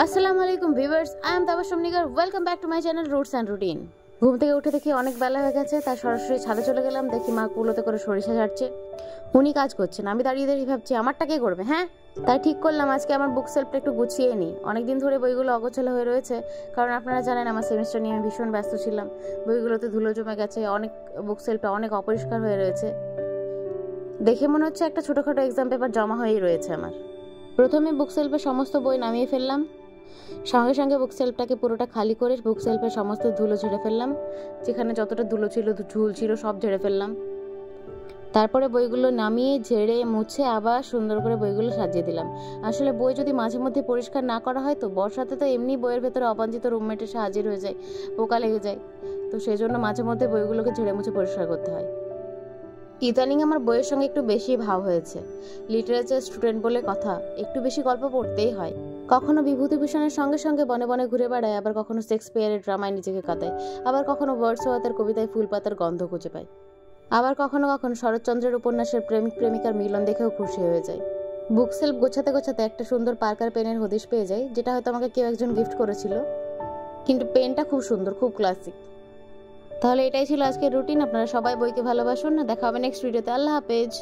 আসসালামু আলাইকুম viewers, I am Tabassum Nigar. Welcome back to my channel roots and routine. ঘুম থেকে উঠে দেখি অনেক বেলা হয়ে গেছে, তাই সরাসরি ছাদে চলে গেলাম। দেখি মা কুলোতে করে সরিষা ছাড়ছে, উনি কাজ করছেন। আমি দাঁড়িয়ে দাঁড়িয়ে ভাবছি আমারটা কে করবে। হ্যাঁ, তাই ঠিক করলাম আজকে আমার বুক সেলফটা একটু গুছিয়ে নিই। অনেকদিন ধরে বইগুলো অগোছালো হয়ে রয়েছে, কারণ আপনারা জানেন আমার সেমিস্টার নিয়ে আমি ভীষণ ব্যস্ত ছিলাম। বইগুলোতে ধুলো জমে গেছে, অনেক বুক সেলফটা অনেক অপরিষ্কার হয়ে রয়েছে। দেখে মনে হচ্ছে একটা ছোটোখাটো এক্সাম পেপার জমা হয়েই রয়েছে আমার। প্রথমে বুক সেলফে সমস্ত বই নামিয়ে ফেললাম, সঙ্গে সঙ্গে বুক সেলফটাকে পুরোটা খালি করে বুক সেলফের সমস্ত ধুলো ঝেড়ে ফেললাম। যেখানে যতটা ধুলো ছিল, ঝুল ছিল, সব ঝেড়ে ফেললাম। তারপরে বইগুলো নামিয়ে ঝেড়ে মুছে আবার সুন্দর করে বইগুলো সাজিয়ে দিলাম। আসলে বই যদি মাঝে মধ্যে পরিষ্কার না করা হয়, তো বর্ষাতে তো এমনি বইয়ের ভেতরে অবাঞ্ছিত রুমমেট এসে হাজির হয়ে যায়, পোকা লেগে যায়। তো সেই জন্য মাঝে মধ্যে বইগুলোকে ঝেড়ে মুছে পরিষ্কার করতে হয়। ইদানিং আমার বইয়ের সঙ্গে একটু বেশি ভাব হয়েছে। লিটারেচার স্টুডেন্ট বলে কথা, একটু বেশি গল্প পড়তেই হয়। কখনো বিভূতিভূষণের সঙ্গে সঙ্গে বনে বনে ঘুরে বেড়ায়, আবার কখনো শেক্সপিয়ারের ড্রামায় নিজেকে কাটায়, আবার কখনো ওয়ার্ডসওয়ার্থের কবিতায় ফুলপাতার গন্ধ খুঁজে পায়, আবার কখনো কখনো শরৎচন্দ্রের উপন্যাসের প্রেমিক প্রেমিকার মিলন দেখেও খুশি হয়ে যায়। বুক সেলফ গোছাতে গোছাতে একটা সুন্দর পার্কার পেনের হদিশ পেয়ে যায়, যেটা হয়তো আমাকে কেউ একজন গিফট করেছিল। কিন্তু পেনটা খুব সুন্দর, খুব ক্লাসিক। তাহলে এটাই ছিল আজকের রুটিন। আপনারা সবাই বইকে ভালোবাসুন। দেখা হবে নেক্সট ভিডিওতে। আল্লাহ হাফেজ।